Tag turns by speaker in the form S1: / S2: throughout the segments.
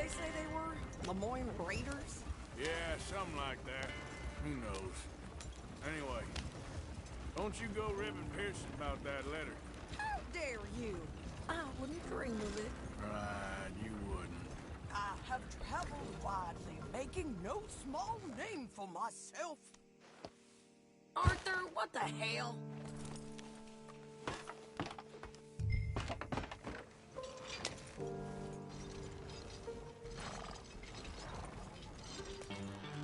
S1: say they were? Lemoyne Raiders?
S2: Yeah, something like that. Who knows? Anyway, don't you go ribbing Pearson about that letter.
S1: How dare you? I wouldn't dream of it.
S2: Right, you wouldn't.
S1: I have traveled widely, making no small name for myself. Arthur, what the hell?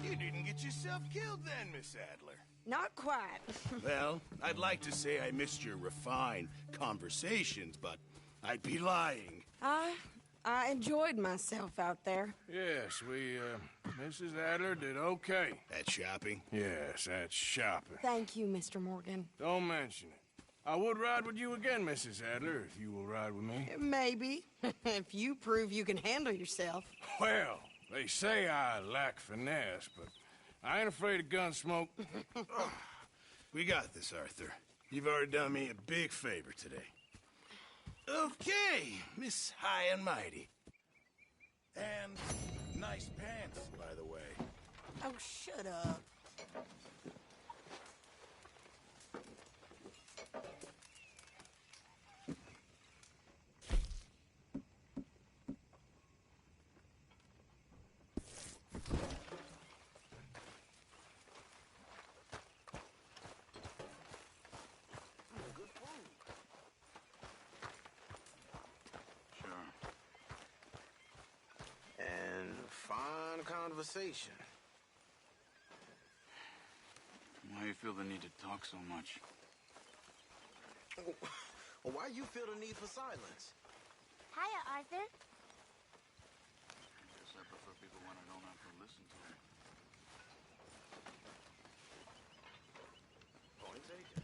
S3: You didn't get yourself killed then, Miss Adler.
S1: Not quite.
S3: Well, I'd like to say I missed your refined conversations, but I'd be lying.
S1: I enjoyed myself out there.
S2: Yes, Mrs. Adler did okay.
S3: At shopping?
S2: Yes, that's shopping.
S1: Thank you, Mr. Morgan.
S2: Don't mention it. I would ride with you again, Mrs. Adler, if you will ride with me.
S1: Maybe. If you prove you can handle yourself.
S2: Well, they say I lack finesse, but I ain't afraid of gun smoke.
S3: We got this, Arthur. You've already done me a big favor today. Okay, Miss High and Mighty. And nice pants, by the way.
S1: Oh, shut up.
S4: Fine conversation.
S5: Why do you feel the need to talk so much?
S4: Well, why you feel the need for silence?
S6: Hiya, Arthur.
S5: I guess I prefer people when I don't have to listen to them.
S4: Point taken.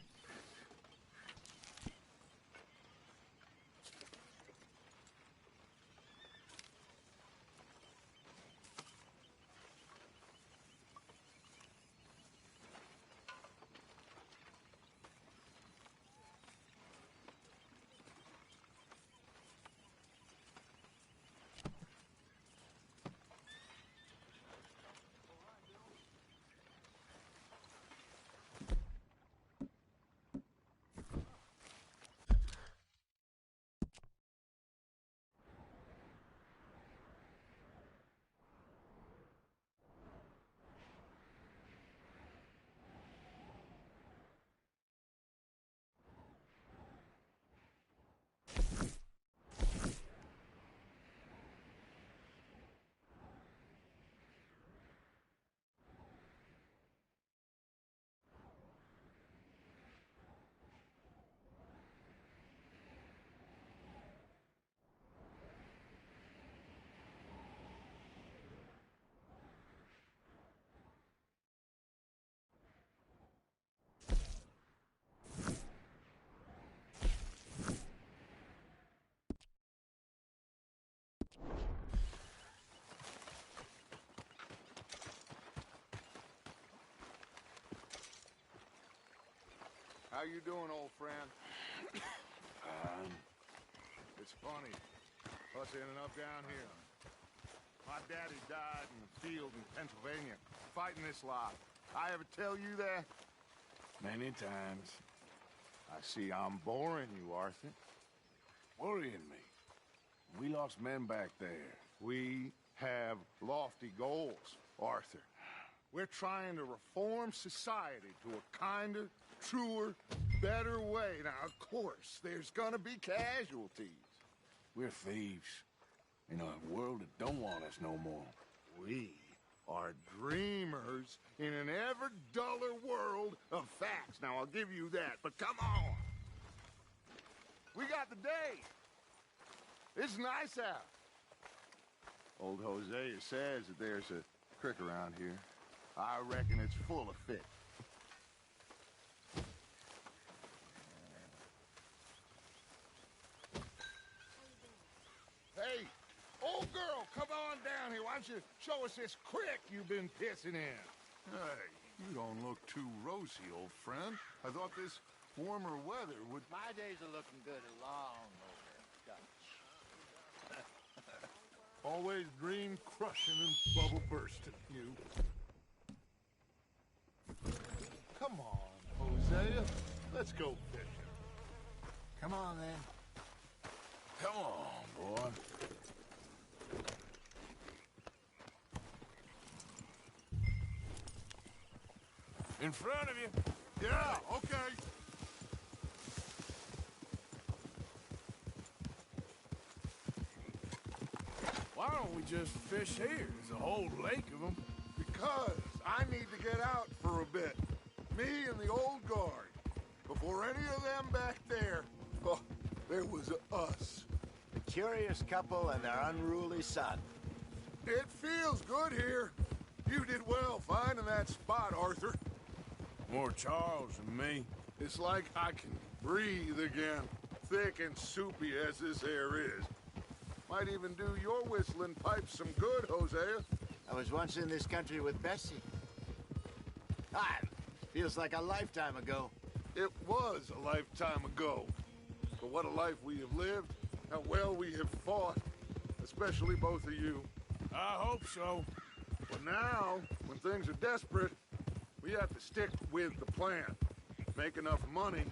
S7: How you doing, old friend? It's funny, us ending up down here. My daddy died in the field in Pennsylvania, fighting this lot. I ever tell you that?
S2: Many times.
S7: I see I'm boring you, Arthur.
S2: Worrying me. We lost men back there.
S7: We have lofty goals, Arthur. We're trying to reform society to a kinder, truer, better way. Now, of course, there's gonna be casualties.
S2: We're thieves. In a world that don't want us no more.
S7: We are dreamers in an ever duller world of facts. Now, I'll give you that, but come on. We got the day. It's nice out. Old Hosea says that there's a creek around here. I reckon it's full of fish. Hey, old girl, come on down here. Why don't you show us this creek you've been pissing in?
S8: Hey, you don't look too rosy, old friend. I thought this warmer weather would...
S9: My days are looking good along over Dutch.
S8: Always dream crushing and bubble bursting, you. Come on, Hosea. Let's go fishing.
S7: Come on, then.
S2: Come on, boy. In front of you.
S8: Yeah, okay.
S2: Why don't we just fish here? There's a whole lake of them.
S8: Because I need to get out for a bit. Me and the old guard. Before any of them back there, oh, there was us.
S9: A curious couple and their unruly son.
S8: It feels good here. You did well finding that spot, Arthur.
S2: More Charles than me.
S8: It's like I can breathe again, thick and soupy as this air is. Might even do your whistling pipes some good, Hosea.
S9: I was once in this country with Bessie. Ah, feels like a lifetime ago.
S8: It was a lifetime ago. But what a life we have lived, how well we have fought, especially both of you.
S2: I hope so.
S8: But now, when things are desperate, we have to stick with the plan. Make enough money.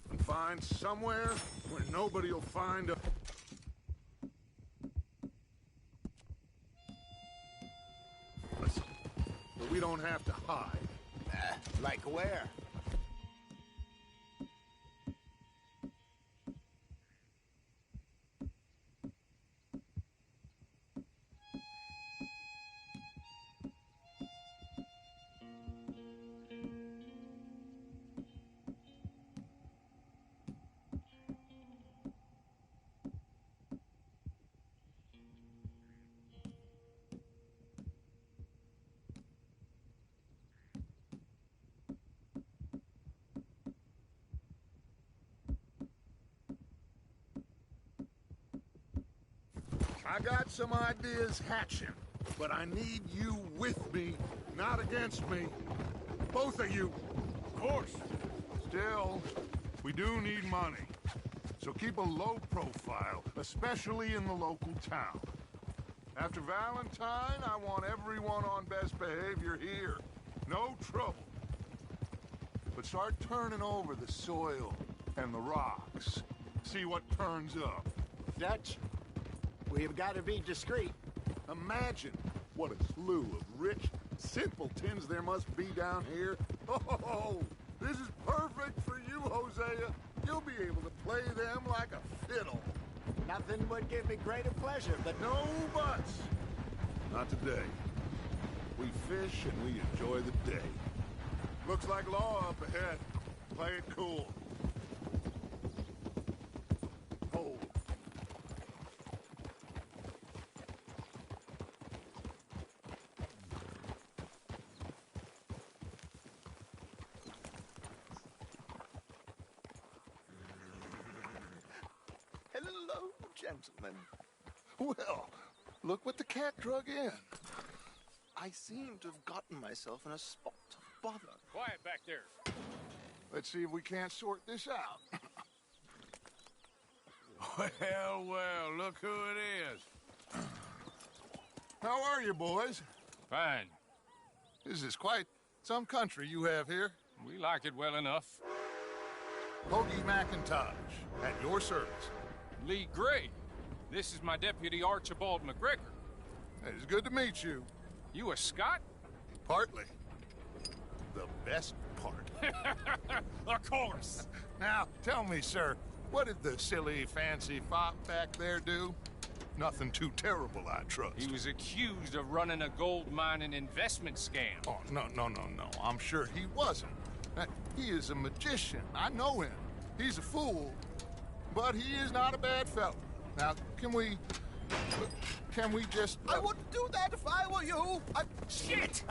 S8: And find somewhere where nobody will find us. But we don't have to hide.
S9: Like where?
S8: I got some ideas hatching, but I need you with me, not against me. Both of you.
S2: Of course.
S8: Still, we do need money. So keep a low profile, especially in the local town. After Valentine, I want everyone on best behavior here. No trouble. But start turning over the soil and the rocks. See what turns up.
S9: Dutch, we've got to be discreet.
S8: Imagine what a slew of rich simpletons there must be down here. Oh, this is perfect for you, Hosea. You'll be able to play them like a fiddle.
S9: Nothing would give me greater pleasure, but
S8: No buts. Not today. We fish and we enjoy the day. Looks like law up ahead. Play it cool. Hold.
S4: Hello, gentlemen.
S8: Well, look what the cat drug in.
S4: I seem to have gotten myself in a spot of bother.
S2: Quiet back there.
S8: Let's see if we can't sort this out.
S2: Well, well, look who it is.
S8: How are you, boys?
S10: Fine.
S8: This is quite some country you have here.
S10: We like it well enough.
S8: Hoagie McIntosh, at your service.
S10: Lee Gray. This is my deputy Archibald McGregor.
S8: It's good to meet you.
S10: You a Scot?
S8: Partly. The best part.
S10: Of course.
S8: Now, tell me, sir, what did the silly, fancy fop back there do? Nothing too terrible, I trust.
S10: He was accused of running a gold mining investment scam.
S8: Oh, no. I'm sure he wasn't. He is a magician. I know him. He's a fool, but he is not a bad fellow. Now, can we just...
S1: I wouldn't do that if I were you.
S10: Shit!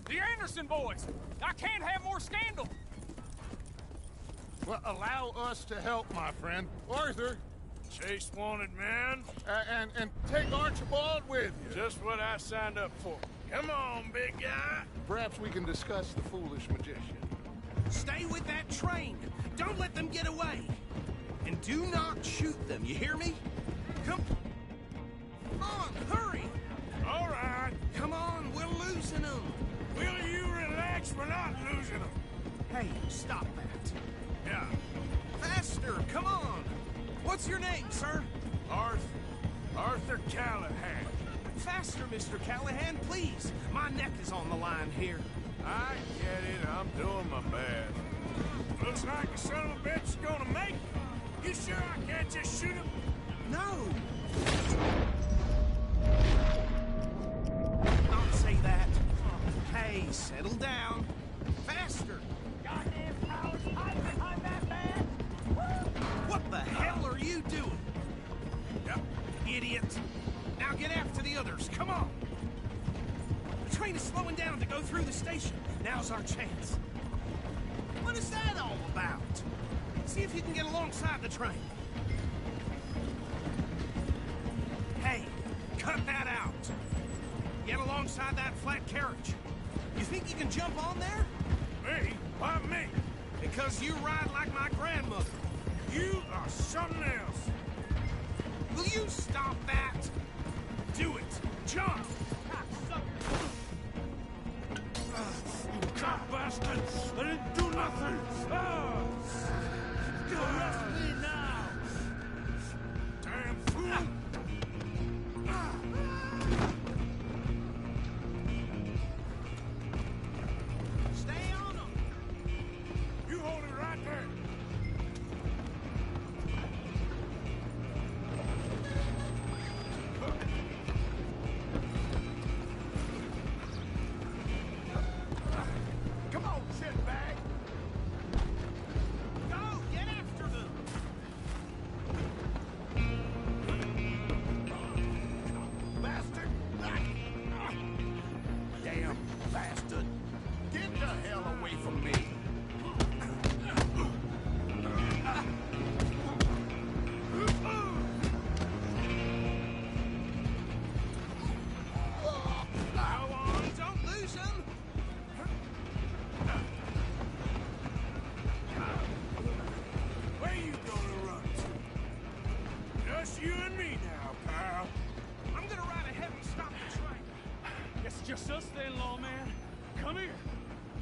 S10: The Anderson boys! I can't have more scandal!
S8: Well, allow us to help, my friend. Arthur,
S2: Chase wanted man.
S8: And take Archibald with you.
S2: Just what I signed up for. Come on, big guy.
S8: Perhaps we can discuss the foolish magician.
S11: Stay with that train. Don't let them get away. And do not shoot them, you hear me? Come on, hurry.
S2: All right.
S11: Come on, we're losing them.
S2: Will you relax? We're not losing them.
S11: Hey, stop that.
S2: Yeah.
S11: Faster, come on. What's your name, sir?
S2: Arthur Callahan.
S11: Faster, Mr. Callahan, please. My neck is on the line here.
S2: I get it. I'm doing my best. Looks like the son of a bitch is gonna make it. You sure I can't just shoot him?
S11: No. Don't say that. Hey, settle down. Faster.
S1: Goddamn cowards hide behind that man!
S11: What the hell are you doing? Yep, idiot. Now get after the others. Come on. The train is slowing down to go through the station. Now's our chance. What is that all about? See if you can get alongside the train. Hey, cut that out. Get alongside that flat carriage. You think you can jump on there?
S2: Me? Why me?
S11: Because you ride like my grandmother.
S2: You are something else.
S11: Will you stop that? Do it. Jump.
S2: You cop bastard! I didn't do nothing! Arrest me now! Damn fool!
S11: Stay on them!
S2: You hold it right there!
S7: Come on, shitbag!
S11: Go! Get after them!
S7: Bastard! Damn bastard! Get the hell away from me!
S11: Go on, don't lose them!
S2: Where you gonna run to? Just you and me now, pal.
S11: I'm gonna ride ahead and stop the train.
S10: It's just us then, lawman. Come here.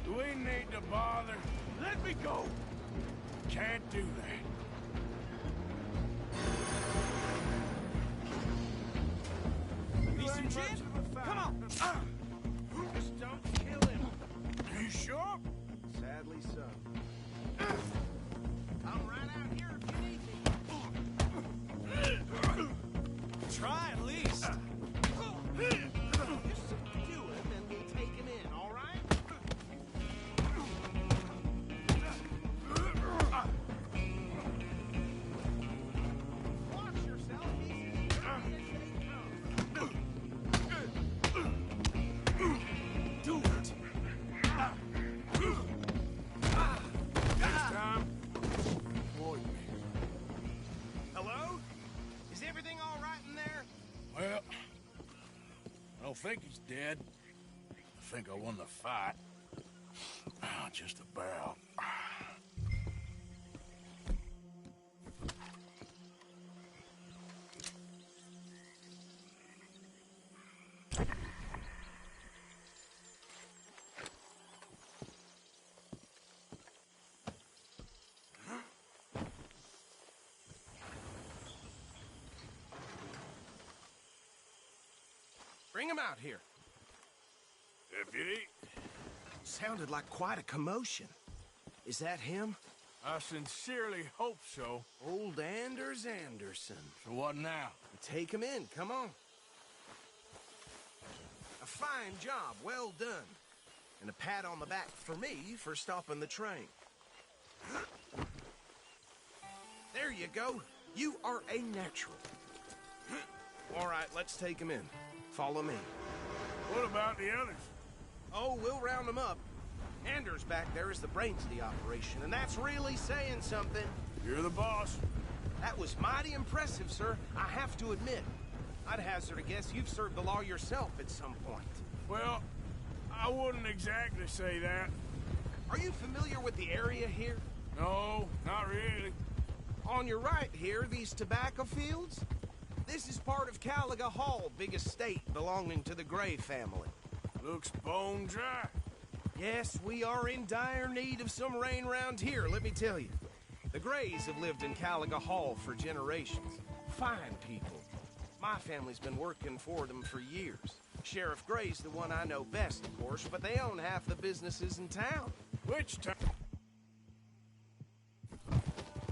S2: Do we need to bother?
S10: Let me go.
S2: Can't do that.
S11: Need some gin? Come on! Just don't kill him.
S2: You sure?
S11: Sadly so. I'm right out here if you need me. Try at least. Just do it, and we'll take him in, all right? Watch yourself. Do it.
S2: Next time, avoid me.
S11: Hello? Is everything all right in there?
S2: Well, I don't think he's dead. I think I won the fight. Just about.
S11: Bring him out here.
S2: Deputy,
S11: Sounded like quite a commotion. Is that him?
S2: I sincerely hope so.
S11: Old Anders Anderson.
S2: So what now?
S11: Take him in, come on. A fine job, well done. And a pat on the back for me for stopping the train. There you go. You are a natural. All right, let's take him in. Follow me.
S2: What about the others?
S11: Oh, we'll round them up. Anders back there is the brains of the operation, and that's really saying something.
S2: You're the boss.
S11: That was mighty impressive, sir. I have to admit. I'd hazard a guess you've served the law yourself at some point.
S2: Well, I wouldn't exactly say that.
S11: Are you familiar with the area here?
S2: No, not really.
S11: On your right here, these tobacco fields? This is part of Caliga Hall, big estate belonging to the Gray family.
S2: Looks bone dry.
S11: Yes, we are in dire need of some rain round here, let me tell you. The Grays have lived in Caliga Hall for generations. Fine people. My family's been working for them for years. Sheriff Gray's the one I know best, of course, but they own half the businesses in town.
S2: Which town?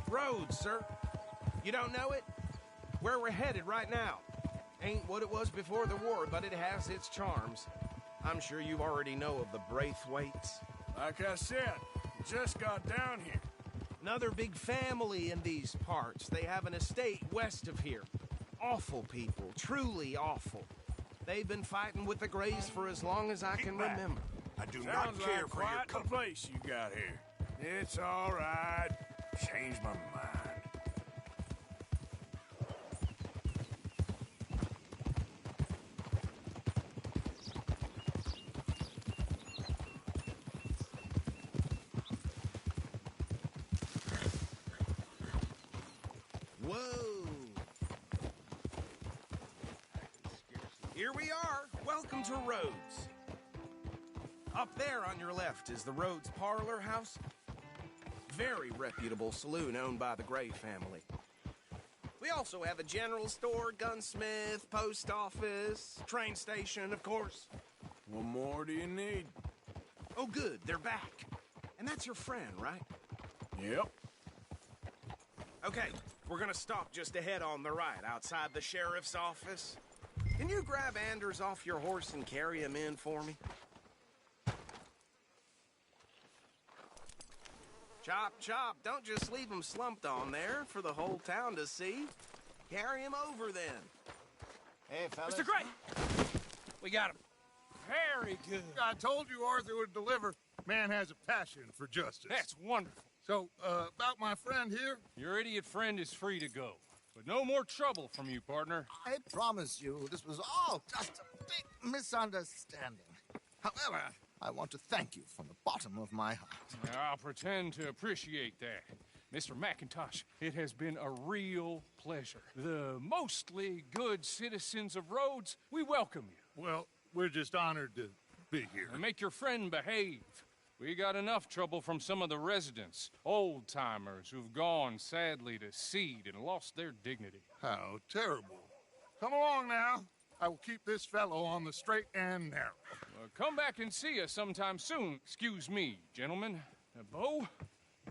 S11: Rhodes, sir. You don't know it? Where we're headed right now. Ain't what it was before the war, but it has its charms. I'm sure you already know of the Braithwaites.
S2: Like I said, just got down here.
S11: Another big family in these parts. They have an estate west of here. Awful people, truly awful. They've been fighting with the Grays for as long as I can remember.
S7: I do
S2: Sounds
S7: not care
S2: like
S7: for your
S2: quite the
S7: company.
S2: place you got here. It's all right. Changed my mind.
S11: Whoa! Here we are. Welcome to Rhodes. Up there on your left is the Rhodes Parlor House. Very reputable saloon owned by the Gray family. We also have a general store, gunsmith, post office, train station, of course.
S2: What more do you need?
S11: Oh, good. They're back. And that's your friend, right?
S2: Yep.
S11: Okay, we're gonna stop just ahead on the right, outside the sheriff's office. Can you grab Anders off your horse and carry him in for me? Chop, chop. Don't just leave him slumped on there for the whole town to see. Carry him over, then.
S9: Hey, fellas.
S10: Mr. Gray! We got him. Very good.
S8: I told you Arthur would deliver. Man has a passion for justice.
S10: That's wonderful.
S8: So, about my friend here?
S10: Your idiot friend is free to go. But no more trouble from you, partner.
S4: I promise you, this was all just a big misunderstanding. However, I want to thank you from the bottom of my heart.
S10: I'll pretend to appreciate that. Mr. McIntosh, it has been a real pleasure. The mostly good citizens of Rhodes, we welcome you.
S8: Well, we're just honored to be here.
S10: And make your friend behave. We got enough trouble from some of the residents, old-timers who've gone, sadly, to seed and lost their dignity.
S8: How terrible. Come along now. I will keep this fellow on the straight and narrow.
S10: Come back and see us sometime soon. Excuse me, gentlemen. Bo,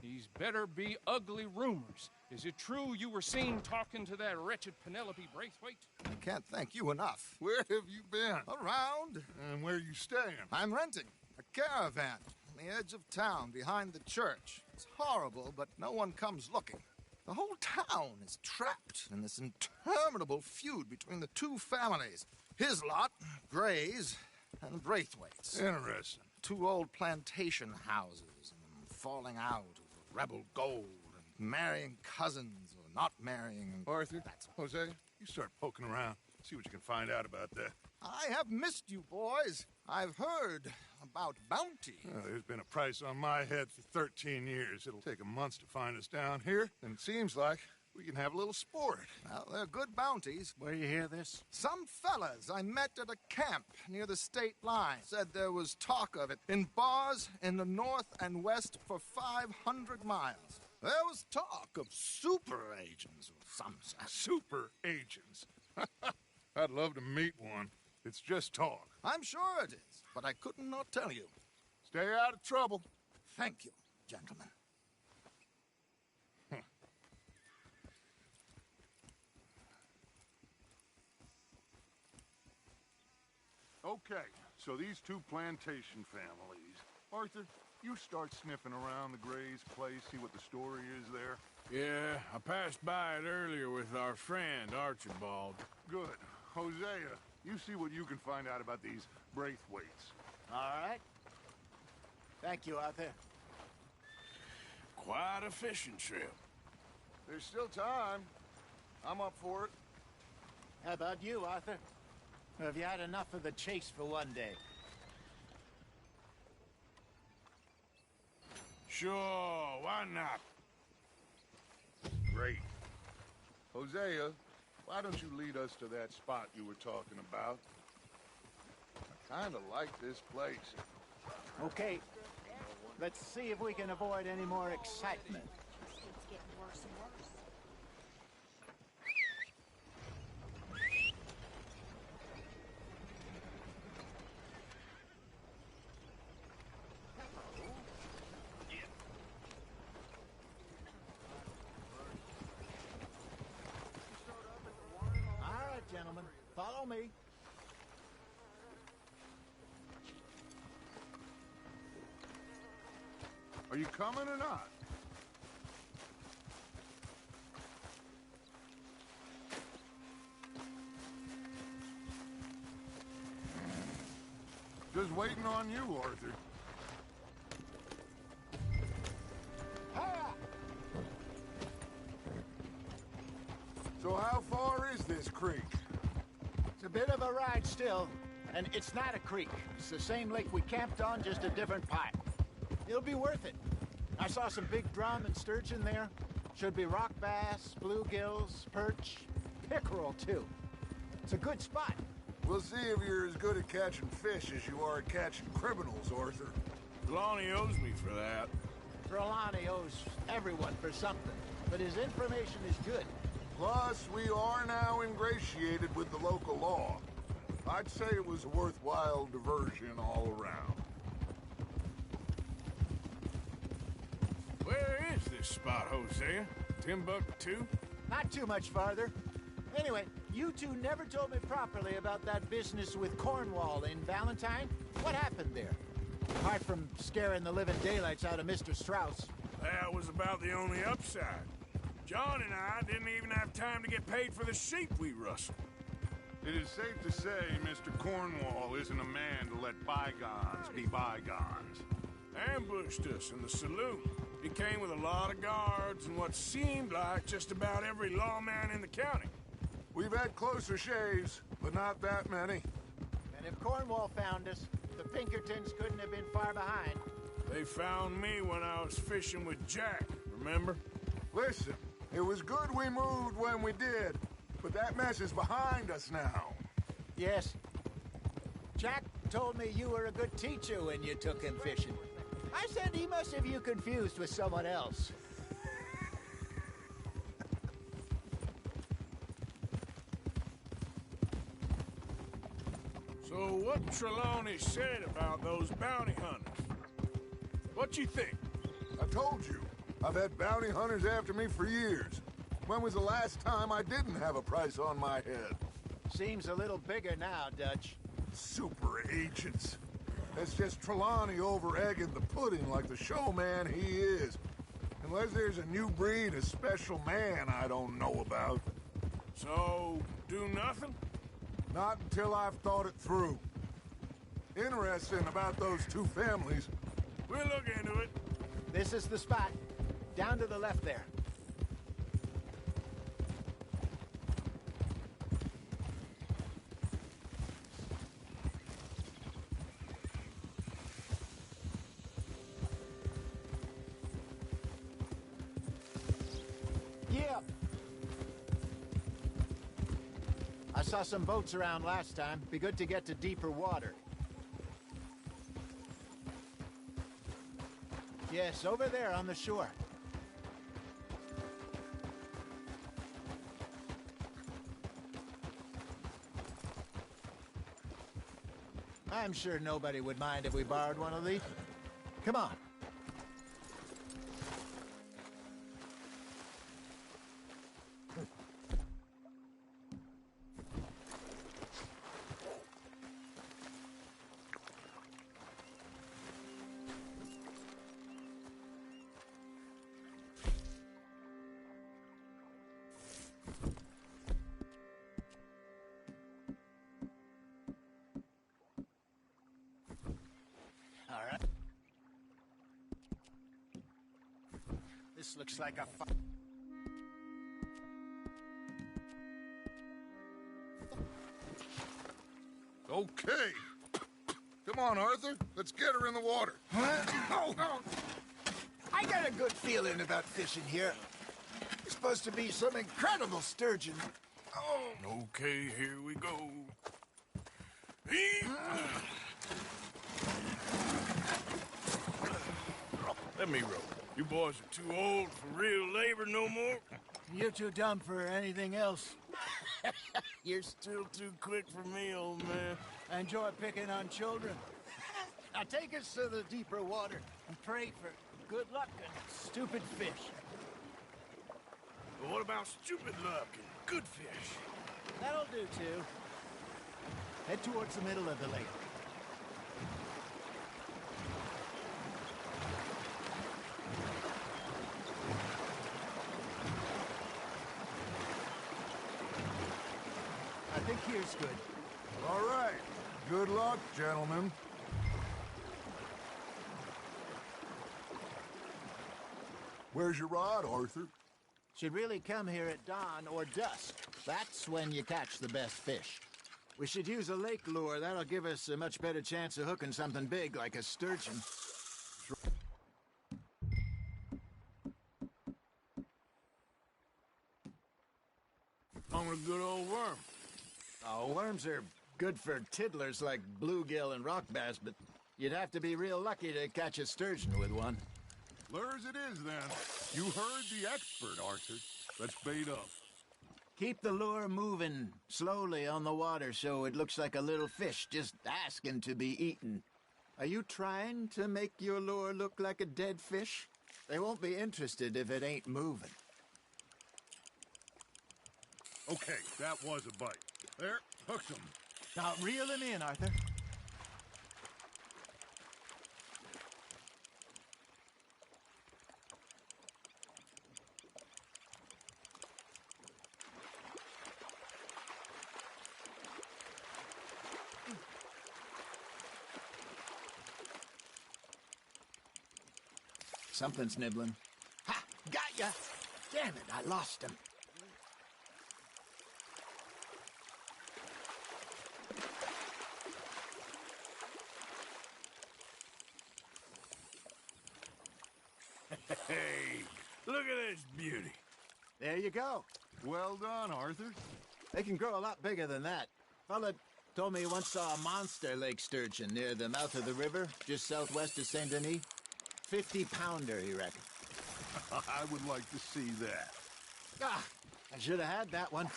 S10: these better be ugly rumors. Is it true you were seen talking to that wretched Penelope Braithwaite?
S4: I can't thank you enough.
S8: Where have you been?
S4: Around.
S8: And where you staying?
S4: I'm renting a caravan on the edge of town behind the church. It's horrible, but no one comes looking. The whole town is trapped in this interminable feud between the two families. His lot, Gray's, and Braithwaite's.
S8: Interesting.
S4: Two old plantation houses, and falling out over rebel gold, and marrying cousins or not marrying.
S8: Arthur, Jose, you start poking around. See what you can find out about that.
S4: I have missed you, boys. I've heard about bounty.
S8: There's been a price on my head for 13 years. It'll take a month to find us down here, and it seems like we can have a little sport.
S4: Well, they're good bounties.
S9: Where you hear this?
S4: Some fellas I met at a camp near the state line said there was talk of it in bars in the north and west for 500 miles. There was talk of super agents or some such.
S8: Super agents. I'd love to meet one. It's just talk.
S4: I'm sure it is, but I could not tell you.
S8: Stay out of trouble.
S4: Thank you, gentlemen.
S8: Okay, so these two plantation families. Arthur, you start sniffing around the Gray's place, see what the story is there.
S2: Yeah, I passed by it earlier with our friend, Archibald.
S8: Good. Hosea, you see what you can find out about these Braithwaites.
S9: All right. Thank you, Arthur.
S2: Quite a fishing trip.
S7: There's still time. I'm up for it.
S9: How about you, Arthur? Or have you had enough of the chase for one day?
S2: Sure, why not?
S8: Great. Hosea, why don't you lead us to that spot you were talking about? I kind of like this place.
S9: Okay. Let's see if we can avoid any more excitement.
S6: It's getting worse and worse.
S9: All right, gentlemen. Follow me.
S8: Are you coming or not? Just waiting on you, Arthur. So how far is this creek?
S9: It's a bit of a ride still, and it's not a creek. It's the same lake we camped on, just a different part. It'll be worth it. I saw some big drum and sturgeon there. Should be rock bass, bluegills, perch, pickerel too. It's a good spot.
S8: We'll see if you're as good at catching fish as you are at catching criminals, Arthur.
S2: Lonnie owes me for that.
S9: Trelawney owes everyone for something, but his information is good.
S8: Plus, we are now ingratiated with the local law. I'd say it was a worthwhile diversion all around.
S2: Where is this spot, Hosea? Timbuktu?
S9: Not too much farther. Anyway, you two never told me properly about that business with Cornwall in Valentine. What happened there? Apart from scaring the living daylights out of Mr. Strauss.
S2: That was about the only upside. John and I didn't even have time to get paid for the sheep we rustled.
S8: It is safe to say Mr. Cornwall isn't a man to let bygones be bygones.
S2: Ambushed us in the saloon. He came with a lot of guards and what seemed like just about every lawman in the county.
S8: We've had closer shaves, but not that many.
S9: And if Cornwall found us, the Pinkertons couldn't have been far behind.
S2: They found me when I was fishing with Jack, remember?
S8: Listen, it was good we moved when we did, but that mess is behind us now.
S9: Yes. Jack told me you were a good teacher when you took him fishing. I said he must have you confused with someone else.
S2: So what Trelawney said about those bounty hunters? What you think?
S8: I told you, I've had bounty hunters after me for years. When was the last time I didn't have a price on my head?
S9: Seems a little bigger now, Dutch.
S8: Super agents. That's just Trelawney over-egging the pudding like the showman he is. Unless there's a new breed of special man I don't know about.
S2: So, do nothing?
S8: Not until I've thought it through. Interesting about those two families.
S2: We'll look into it.
S9: This is the spot. Down to the left there. Yeah. I saw some boats around last time. Be good to get to deeper water. Yes, over there on the shore. I'm sure nobody would mind if we borrowed one of these. Come on. This looks like a
S8: Okay. Come on, Arthur. Let's get her in the water.
S9: Oh. I got a good feeling about fishing here. It's supposed to be some incredible sturgeon. Oh.
S2: Okay, here we go. Let me row. You boys are too old for real labor no more.
S9: You're too dumb for anything else.
S2: You're still too quick for me, old man.
S9: I enjoy picking on children. Now take us to the deeper water and pray for good luck and stupid fish.
S2: But what about stupid luck and good fish?
S9: That'll do, too. Head towards the middle of the lake. I think here's good.
S8: All right. Good luck, gentlemen. Where's your rod, Arthur?
S9: Should really come here at dawn or dusk. That's when you catch the best fish. We should use a lake lure. That'll give us a much better chance of hooking something big like a sturgeon.
S2: On a good old worm.
S9: Oh, worms are good for tiddlers like bluegill and rock bass, but you'd have to be real lucky to catch a sturgeon with one.
S8: Lures it is, then. You heard the expert, Arthur. Let's bait up.
S9: Keep the lure moving slowly on the water so it looks like a little fish just asking to be eaten. Are you trying to make your lure look like a dead fish? They won't be interested if it ain't moving.
S8: Okay, that was a bite. There, hooked him.
S9: Now reel him in, Arthur. Something's nibbling. Ha! Got ya! Damn it, I lost him.
S2: Hey, look at this beauty.
S9: There you go.
S8: Well done, Arthur.
S9: They can grow a lot bigger than that. Fella told me he once saw a monster lake sturgeon near the mouth of the river, just southwest of Saint Denis. 50-pounder, he reckoned.
S8: I would like to see that.
S9: Ah, I should have had that one.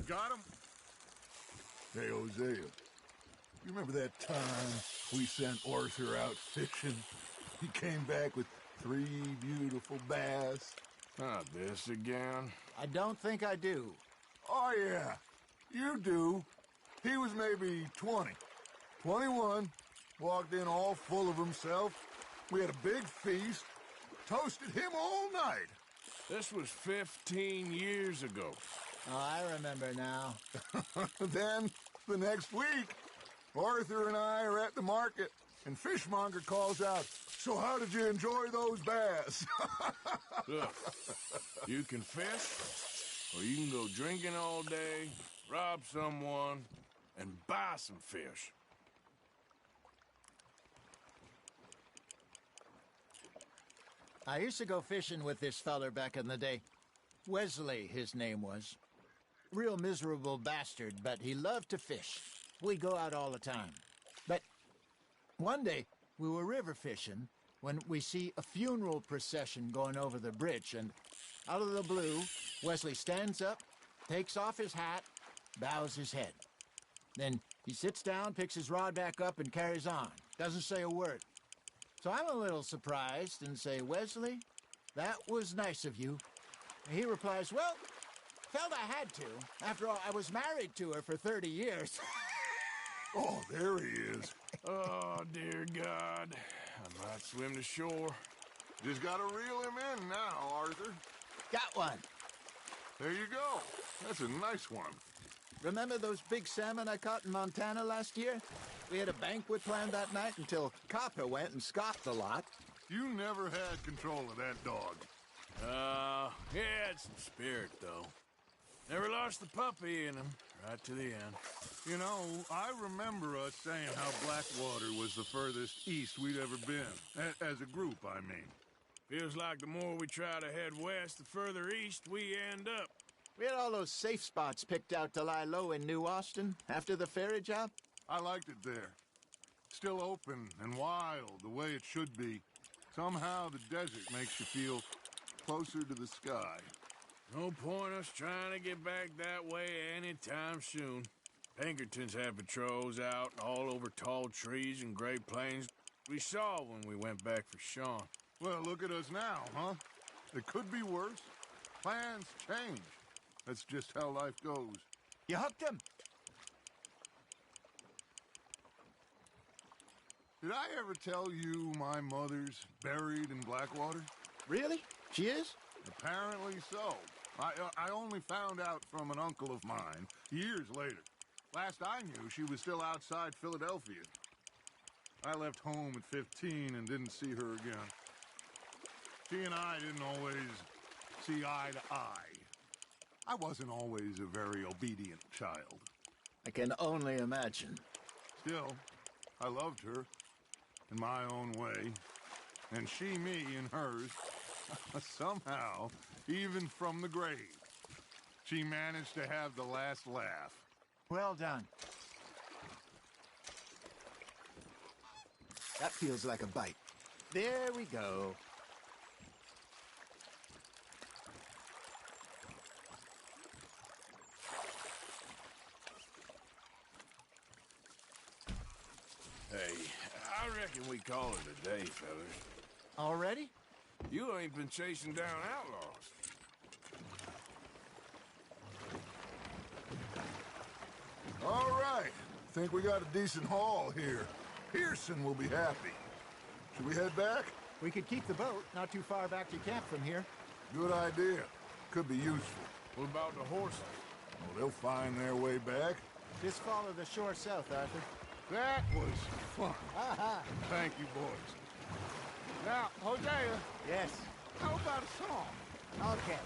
S8: Got him? Hey, Hosea. You remember that time we sent Arthur out fishing? He came back with 3 beautiful bass.
S2: Not this again.
S9: I don't think I do.
S8: Oh, yeah. You do. He was maybe 20. 21. Walked in all full of himself. We had a big feast. Toasted him all night.
S2: This was 15 years ago.
S9: Oh, I remember now.
S8: Then, the next week, Arthur and I are at the market, and Fishmonger calls out, "So how did you enjoy those bass?"
S2: Look, you can fish, or you can go drinking all day, rob someone, and buy some fish.
S9: I used to go fishing with this feller back in the day. Wesley, his name was. Real miserable bastard, but he loved to fish. We'd go out all the time. But one day, we were river fishing when we see a funeral procession going over the bridge, and out of the blue, Wesley stands up, takes off his hat, bows his head. Then he sits down, picks his rod back up, and carries on. Doesn't say a word. So I'm a little surprised and say, "Wesley, that was nice of you." And he replies, "Well, felt I had to. After all, I was married to her for 30 years.
S8: Oh, there he is.
S2: Oh, dear God. I might swim to shore.
S8: Just gotta reel him in now, Arthur.
S9: Got one.
S8: There you go. That's a nice one.
S9: Remember those big salmon I caught in Montana last year? We had a banquet planned that night until Copper went and scoffed the lot.
S8: You never had control of that dog.
S2: He had some spirit, though. Never lost the puppy in him, right to the end.
S8: You know, I remember us saying how Blackwater was the furthest east we'd ever been. As a group, I mean.
S2: Feels like the more we try to head west, the further east we end up.
S9: We had all those safe spots picked out to lie low in New Austin after the ferry job.
S8: I liked it there. Still open and wild, the way it should be. Somehow the desert makes you feel closer to the sky.
S2: No point us trying to get back that way anytime soon. Pinkertons had patrols out all over tall trees and Great Plains. We saw when we went back for Sean.
S8: Well, look at us now, huh? It could be worse. Plans change. That's just how life goes.
S9: You hooked him.
S8: Did I ever tell you my mother's buried in Blackwater?
S9: Really? She is?
S8: Apparently so. I only found out from an uncle of mine years later. Last I knew, she was still outside Philadelphia. I left home at 15 and didn't see her again. She and I didn't always see eye to eye. I wasn't always a very obedient child.
S9: I can only imagine.
S8: Still, I loved her in my own way, and she me in hers. Somehow, even from the grave, she managed to have the last laugh.
S9: Well done. That feels like a bite. There we go.
S2: Hey, I reckon we call it a day, fellas.
S9: Already?
S2: You ain't been chasing down outlaws.
S8: All right. Think we got a decent haul here. Pearson will be happy. Should we head back?
S9: We could keep the boat not too far back to camp from here.
S8: Good idea. Could be useful.
S2: What about the horses?
S8: Well, they'll find their way back.
S9: Just follow the shore south, Arthur.
S8: That was fun. Thank you, boys. Now, Hosea.
S9: Yes.
S8: How about a song?
S9: Okay.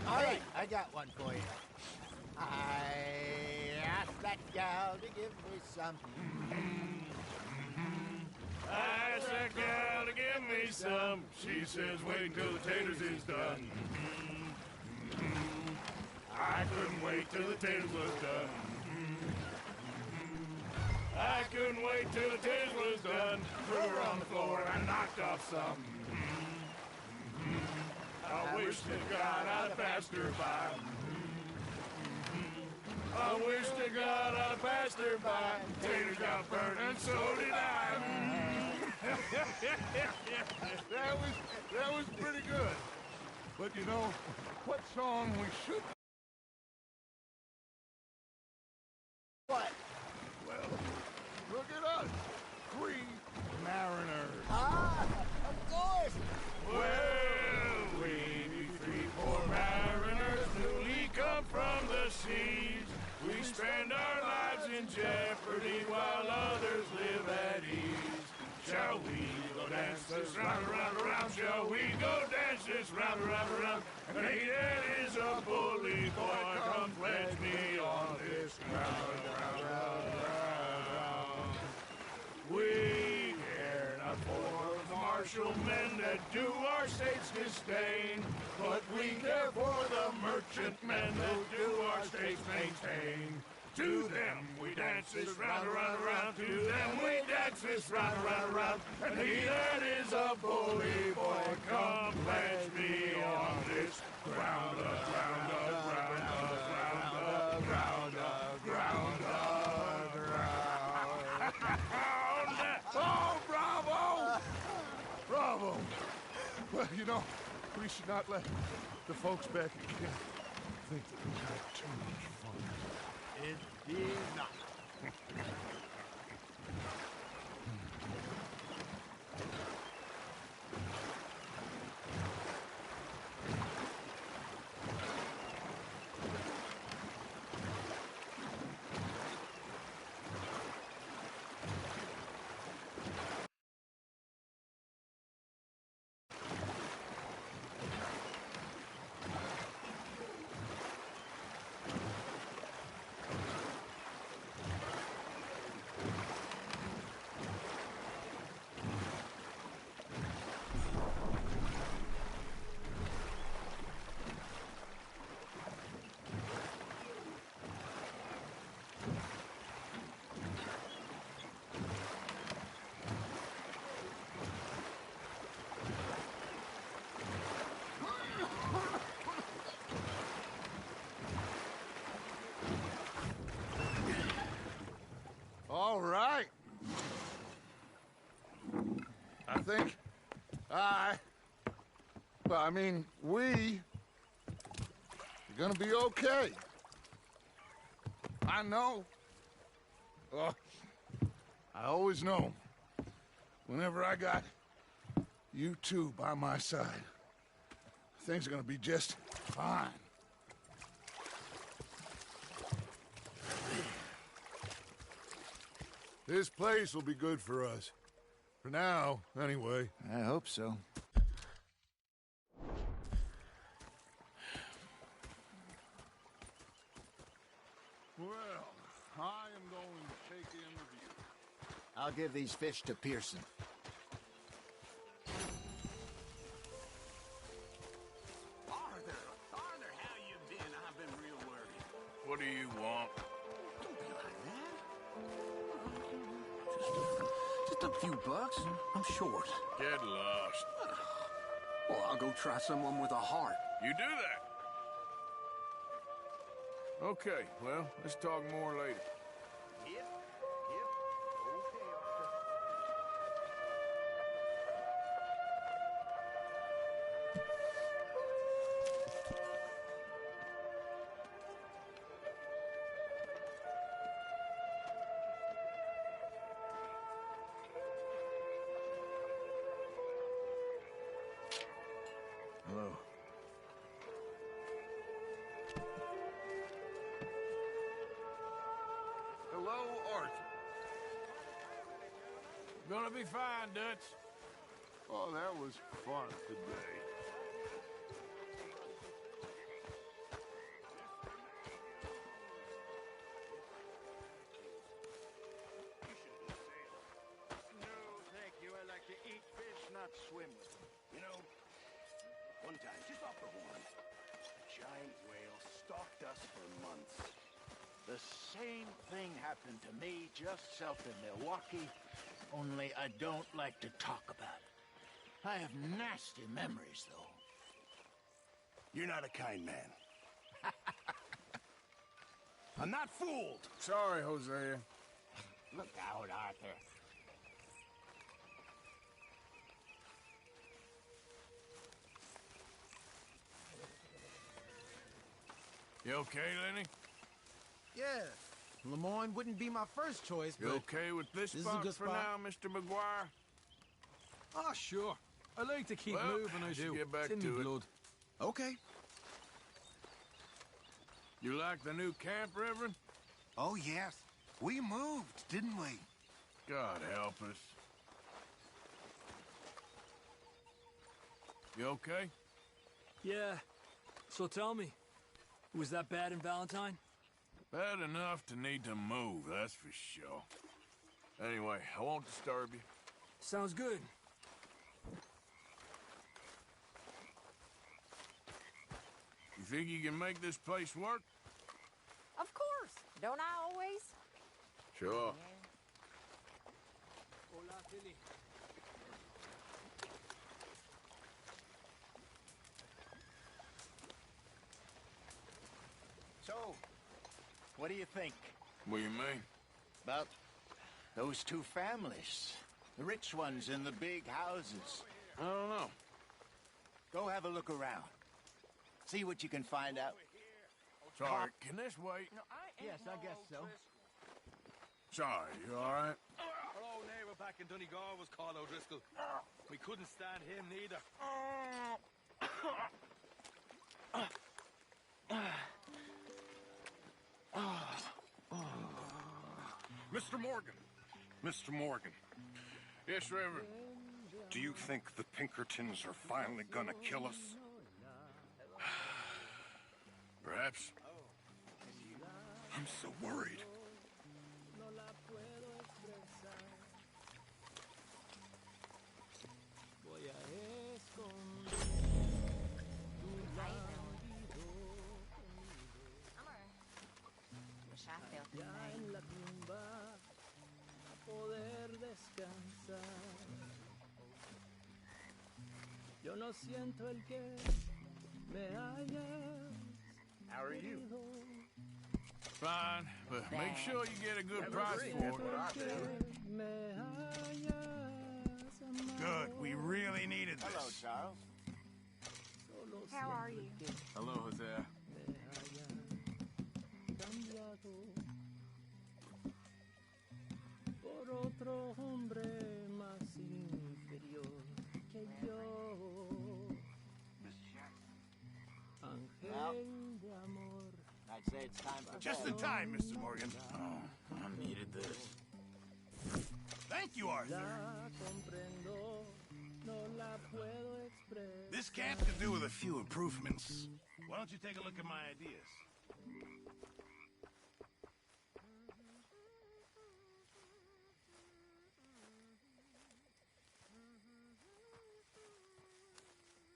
S9: All right, I got one for you. I asked that gal to give me some.
S2: I asked that gal to give me some. She says wait until the taters is done. I couldn't wait till the taters was done. I couldn't wait till the taters was done. Threw her on the floor and I knocked off some. I wish to God I'd have passed her by. I wish to God I'd have passed her by. Taters got burned and so did I.
S8: That was pretty good. But you know, what song we should...
S9: What?
S8: Well, look at us. 3 mariners.
S9: Ah, of course.
S2: Well, we be 3 poor mariners newly come from the seas. We spend our lives in jeopardy while others live at ease. Shall we go dance this round, around, around? Shall we go dance this round, around, around? And he that is a bully boy, come pledge me on this ground, round, round, round, round. We care not for the martial men that do our state's disdain, but we care for the merchant men that do our state's maintain. To them we dance this round, around, around. To them we dance this round, around, around. And he that is a bully boy, come pledge me on this ground, ground, ground, ground, ground, ground, ground.
S8: Oh, bravo! Bravo! Well, you know, we should not let the folks back again think that we had too much fun.
S9: It did not.
S8: think we are gonna be okay. I know. Oh, I always know. Whenever I got you two by my side, things are gonna be just fine. This place will be good for us. For now, anyway.
S9: I hope so.
S8: Well, I am going to take in the view.
S9: I'll give these fish to Pearson.
S5: Arthur, how you been? I've been real worried.
S3: What do you want?
S5: Don't be like that. Just a few bucks. I'm short.
S3: Get lost.
S5: Well, I'll go try someone with a heart.
S3: You do that.
S2: Okay, well, let's talk more later.
S5: Yep. Okay, Arthur.
S9: Hello.
S8: Hello, Arthur.
S2: Gonna be fine, Dutch.
S8: Oh, that was fun today.
S9: No, thank you. I like to eat fish, not swim with them.
S3: You know, one time, just off the horn, a giant whale stalked us for months.
S9: The same thing happened to me just south of Milwaukee, only I don't like to talk about it. I have nasty memories, though.
S3: You're not a kind man. I'm not fooled.
S2: Sorry, Hosea.
S9: Look out, Arthur.
S2: You okay, Lenny?
S11: Yeah. Lemoyne wouldn't be my first choice,
S2: You
S11: but...
S2: okay with this
S11: This is a
S2: spot
S11: good
S2: for
S11: spot.
S2: now, Mr. McGuire?
S11: Oh, sure. I like to keep
S2: Well,
S11: moving, I
S2: let's
S11: do.
S2: get back
S11: it's in
S2: to
S11: me
S2: it.
S11: blood. Okay.
S2: You like the new camp, Reverend?
S12: Oh, yes. We moved, didn't we?
S2: God help us. You okay?
S13: Yeah. So tell me, was that bad in Valentine?
S2: Bad enough to need to move, that's for sure. Anyway, I won't disturb you.
S13: Sounds good.
S2: You think you can make this place work?
S6: Of course. Don't I always?
S2: Sure.
S13: Hola, Tilly.
S9: So, what do you think
S2: What do you mean?
S9: about those two families? The rich ones in the big houses.
S2: I don't know.
S9: Go have a look around. See what you can find out.
S2: Sorry, can this wait?
S9: Yes, I guess so.
S2: Sorry, you all right?
S14: Our old neighbour back in Donegal was called O'Driscoll. We couldn't stand him neither.
S12: Mr. Morgan. Mr. Morgan.
S2: Yes, Reverend.
S12: Do you think the Pinkertons are finally gonna kill us?
S2: Perhaps.
S12: I'm so worried.
S6: Wish I felt the same.
S13: Yo no siento el que me hayas.
S9: How are you?
S2: Fine, but make sure you get a good price for it.
S13: Me hayas
S3: Good. We really needed this.
S9: Hello, Charles.
S6: How are you?
S14: Hello, Jose.
S15: Por otro hombre más inferior que yo. Ángel de amor.
S9: I'd say it's time for
S3: Just
S9: bed.
S3: in time, Mr. Morgan. Oh, I needed this. Thank you, Arthur.
S15: La comprendo, no la puedo expresar.
S3: This camp could do with a few improvements. Why don't you take a look at my ideas?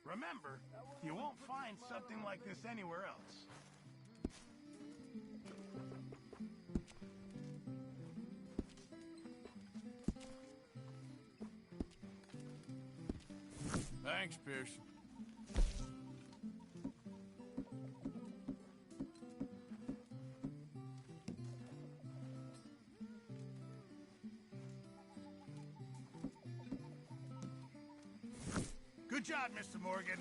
S3: Remember, you won't find something like this anywhere else.
S10: Thanks, Pierce.
S3: Good job, Mr. Morgan.